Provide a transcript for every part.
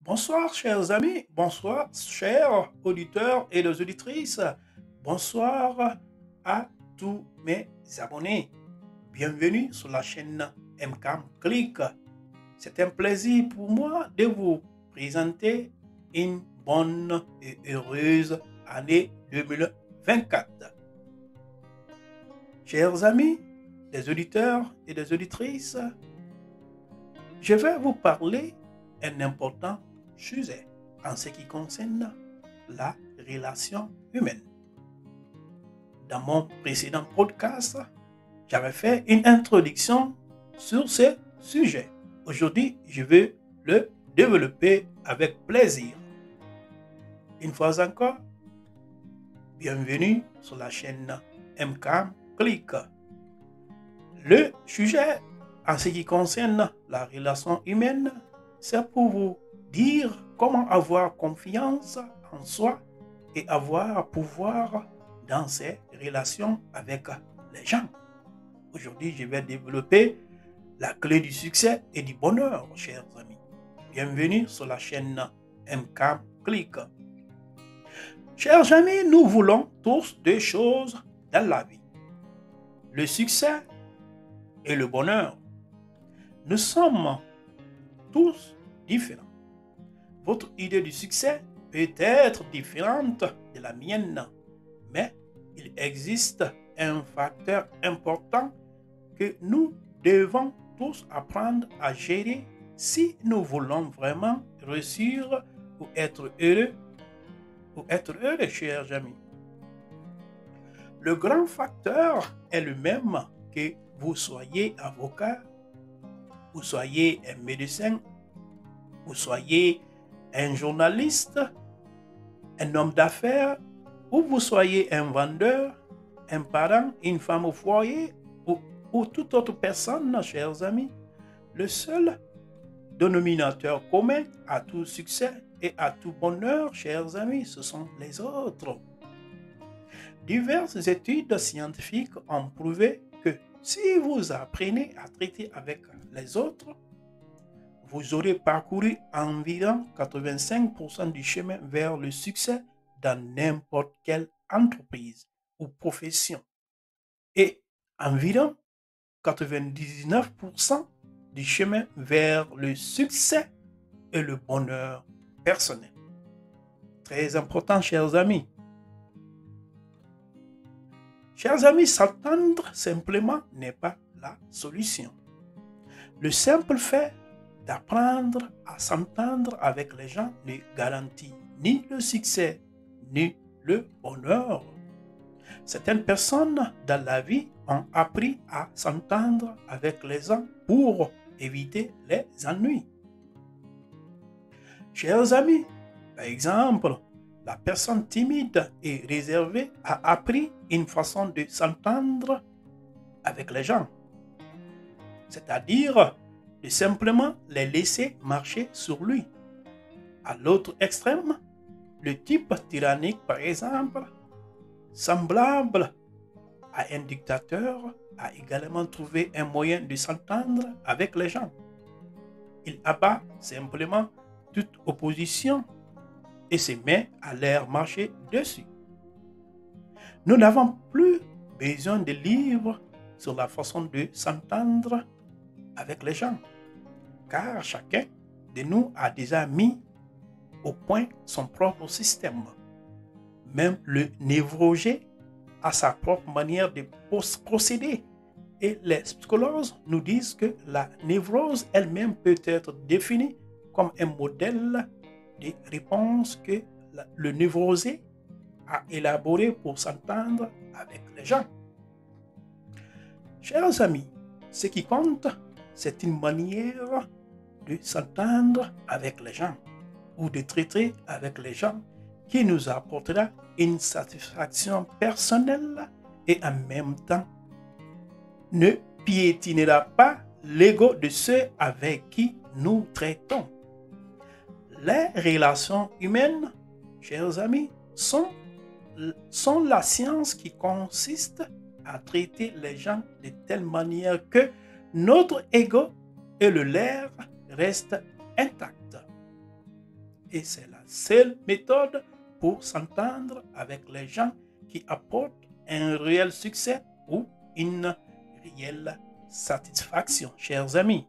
Bonsoir, chers amis. Bonsoir, chers auditeurs et les auditrices. Bonsoir à tous mes abonnés. Bienvenue sur la chaîne MCAM Click. C'est un plaisir pour moi de vous présenter une bonne et heureuse année 2024. Chers amis, des auditeurs et des auditrices, je vais vous parler d'un important sujet en ce qui concerne la relation humaine. Dans mon précédent podcast, j'avais fait une introduction sur ce sujet. Aujourd'hui, je vais le développer avec plaisir. Une fois encore, bienvenue sur la chaîne MCAM Click. Le sujet en ce qui concerne la relation humaine, c'est pour vous dire comment avoir confiance en soi et avoir pouvoir dans ses relations avec les gens. Aujourd'hui, je vais développer la clé du succès et du bonheur, chers amis. Bienvenue sur la chaîne MCAM Click. Chers amis, nous voulons tous deux choses dans la vie: le succès et le bonheur. Nous sommes tous différents. Votre idée du succès peut être différente de la mienne, mais il existe un facteur important que nous devons tous apprendre à gérer si nous voulons vraiment réussir ou être heureux, chers amis. Le grand facteur est le même que vous soyez avocat, vous soyez un médecin, vous soyez un journaliste, un homme d'affaires, ou vous soyez un vendeur, un parent, une femme au foyer, ou toute autre personne, chers amis. Le seul dénominateur commun à tout succès et à tout bonheur, chers amis, ce sont les autres. Diverses études scientifiques ont prouvé que si vous apprenez à traiter avec les autres, vous aurez parcouru environ 85% du chemin vers le succès dans n'importe quelle entreprise ou profession et environ 99% du chemin vers le succès et le bonheur personnel. Très important, chers amis. Chers amis, s'entendre simplement n'est pas la solution. Le simple fait d'apprendre à s'entendre avec les gens ne garantit ni le succès, ni le bonheur. Certaines personnes dans la vie ont appris à s'entendre avec les gens pour éviter les ennuis. Chers amis, par exemple, la personne timide et réservée a appris une façon de s'entendre avec les gens, c'est-à-dire de simplement les laisser marcher sur lui. À l'autre extrême, le type tyrannique, par exemple, semblable à un dictateur, a également trouvé un moyen de s'entendre avec les gens. Il abat simplement toute opposition et se met à leur marcher dessus. Nous n'avons plus besoin de livres sur la façon de s'entendre avec les gens, car chacun de nous a déjà mis au point son propre système. Même le névrosé a sa propre manière de procéder. Et les psychologues nous disent que la névrose elle-même peut être définie comme un modèle de réponse que le névrosé a élaboré pour s'entendre avec les gens. Chers amis, ce qui compte, c'est une manière de s'entendre avec les gens ou de traiter avec les gens qui nous apportera une satisfaction personnelle et en même temps ne piétinera pas l'ego de ceux avec qui nous traitons. Les relations humaines, chers amis, sont la science qui consiste à traiter les gens de telle manière que notre ego et le leur restent intacts. et c'est la seule méthode pour s'entendre avec les gens qui apportent un réel succès ou une réelle satisfaction, chers amis.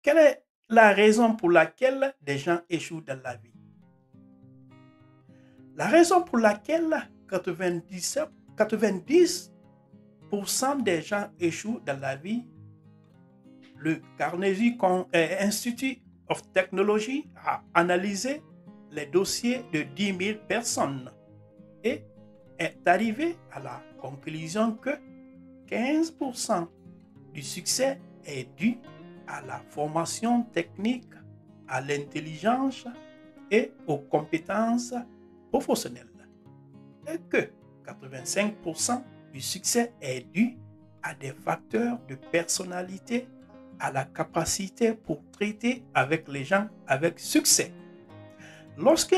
Quelle est la raison pour laquelle des gens échouent dans la vie? La raison pour laquelle 90% des gens échouent dans la vie, le Carnegie Institute of Technology a analysé les dossiers de 10 000 personnes et est arrivé à la conclusion que 15% du succès est dû à la formation technique, à l'intelligence et aux compétences professionnelles, et que 85% du succès est dû à des facteurs de personnalité, à la capacité pour traiter avec les gens avec succès. Lorsque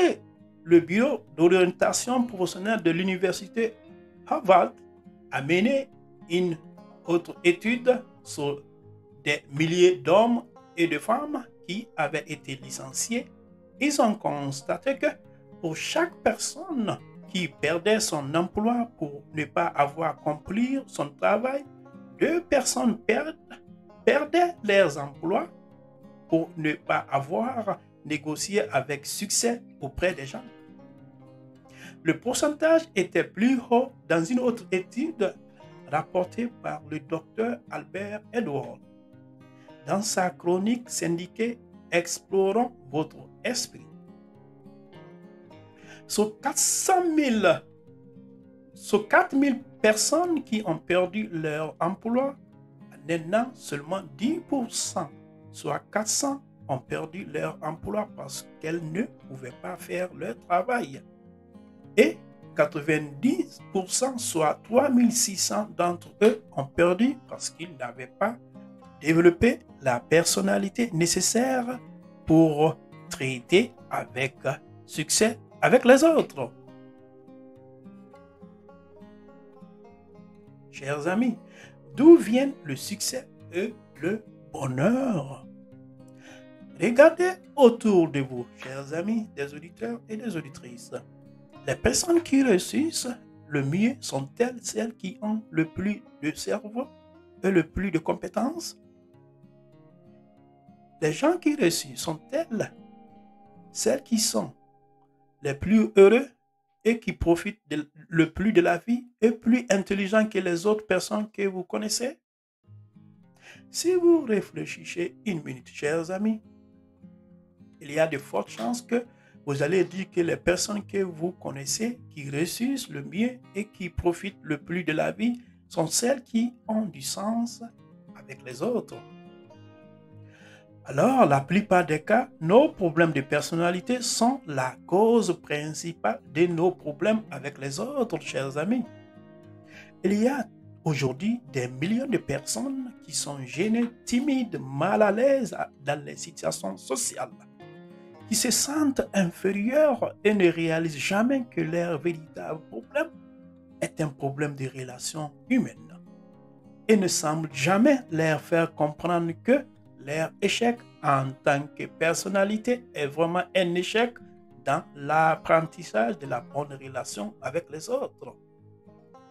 le bureau d'orientation professionnelle de l'université Harvard a mené une autre étude sur des milliers d'hommes et de femmes qui avaient été licenciés, ils ont constaté que pour chaque personne qui perdait son emploi pour ne pas avoir accompli son travail, 2 personnes perdaient leurs emplois pour ne pas avoir négocié avec succès auprès des gens. Le pourcentage était plus haut dans une autre étude rapportée par le docteur Albert Edwards. Dans sa chronique syndiquée Explorons votre esprit. Sur 4 000 personnes qui ont perdu leur emploi, en un an, seulement 10%, soit 400, ont perdu leur emploi parce qu'elles ne pouvaient pas faire leur travail. Et 90%, soit 3600 d'entre eux, ont perdu parce qu'ils n'avaient pas développé la personnalité nécessaire pour traiter avec succès avec les autres. Chers amis, d'où viennent le succès et le bonheur? Regardez autour de vous, chers amis, des auditeurs et des auditrices. Les personnes qui réussissent le mieux sont-elles celles qui ont le plus de cerveau et le plus de compétences? Les gens qui réussissent sont-elles celles qui sont les plus heureux et qui profitent le plus de la vie et plus intelligents que les autres personnes que vous connaissez? Si vous réfléchissez une minute, chers amis, il y a de fortes chances que vous allez dire que les personnes que vous connaissez qui réussissent le mieux et qui profitent le plus de la vie sont celles qui ont du sens avec les autres. Alors, la plupart des cas, nos problèmes de personnalité sont la cause principale de nos problèmes avec les autres, chers amis. Il y a aujourd'hui des millions de personnes qui sont gênées, timides, mal à l'aise dans les situations sociales, qui se sentent inférieures et ne réalisent jamais que leur véritable problème est un problème de relations humaines et ne semblent jamais leur faire comprendre que leur échec en tant que personnalité est vraiment un échec dans l'apprentissage de la bonne relation avec les autres.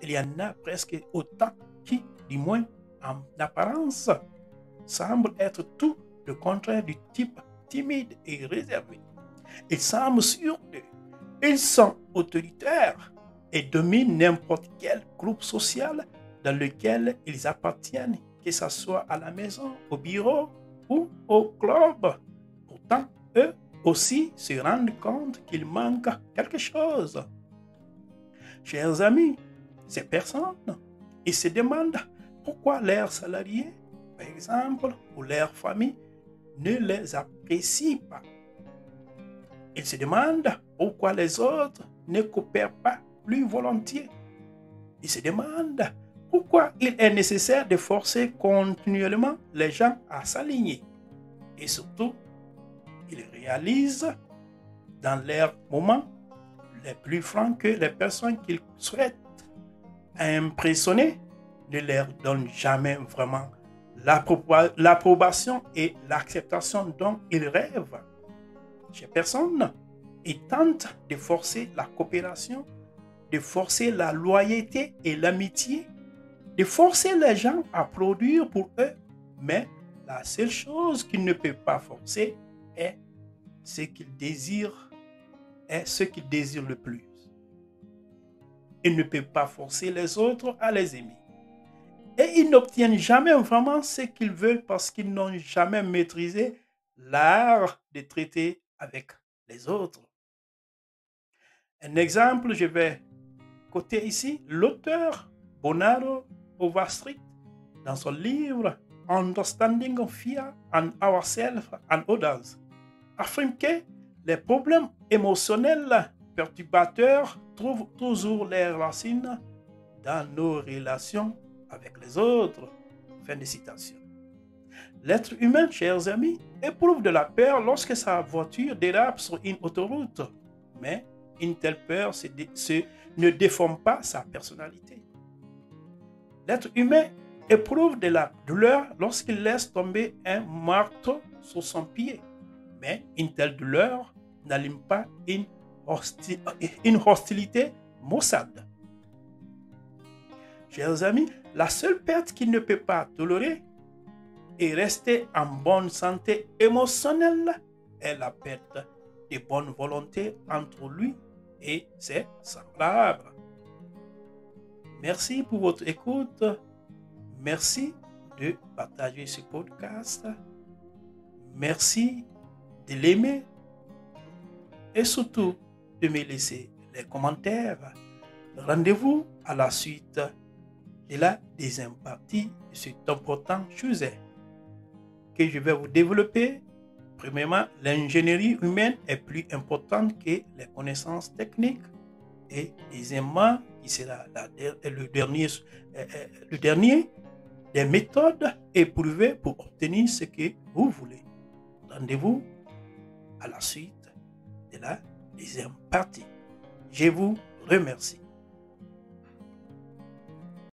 Il y en a presque autant qui, du moins en apparence, semblent être tout le contraire du type timide et réservé. Ils semblent sûrs d'eux. Ils sont autoritaires et dominent n'importe quel groupe social dans lequel ils appartiennent, que ce soit à la maison, au bureau ou au club. Pourtant, eux aussi se rendent compte qu'il manque quelque chose. Chers amis, ces personnes, ils se demandent pourquoi leurs salariés, par exemple, ou leur famille, ne les apprécient pas. Ils se demandent pourquoi les autres ne coopèrent pas plus volontiers. Ils se demandent pourquoi il est nécessaire de forcer continuellement les gens à s'aligner. Et surtout, ils réalisent dans leurs moments les plus francs que les personnes qu'ils souhaitent impressionner ne leur donnent jamais vraiment l'approbation et l'acceptation dont ils rêvent chez personne et tentent de forcer la coopération, de forcer la loyauté et l'amitié, de forcer les gens à produire pour eux. Mais la seule chose qu'ils ne peuvent pas forcer est ce qu'ils désirent, le plus. Ils ne peuvent pas forcer les autres à les aimer. Et ils n'obtiennent jamais vraiment ce qu'ils veulent parce qu'ils n'ont jamais maîtrisé l'art de traiter avec les autres. Un exemple, je vais coter ici l'auteur Bernardo Overstreet dans son livre Understanding of Fear and Ourselves and Others affirme que les problèmes émotionnels perturbateurs trouvent toujours leurs racines dans nos relations avec les autres. Fin de citation. L'être humain, chers amis, éprouve de la peur lorsque sa voiture dérape sur une autoroute. Mais une telle peur ne déforme pas sa personnalité. L'être humain éprouve de la douleur lorsqu'il laisse tomber un marteau sur son pied. Mais une telle douleur n'allume pas une hostilité maussade. Chers amis, la seule perte qu'il ne peut pas tolérer et rester en bonne santé émotionnelle est la perte de bonne volonté entre lui et ses semblables. Merci pour votre écoute. Merci de partager ce podcast. Merci de l'aimer et surtout de me laisser les commentaires. Rendez-vous à la suite de la deuxième partie de cet important sujet que je vais vous développer. Premièrement, l'ingénierie humaine est plus importante que les connaissances techniques. Et deuxièmement, qui sera le dernier, des méthodes éprouvées pour obtenir ce que vous voulez. Rendez-vous à la suite de la deuxième partie. Je vous remercie.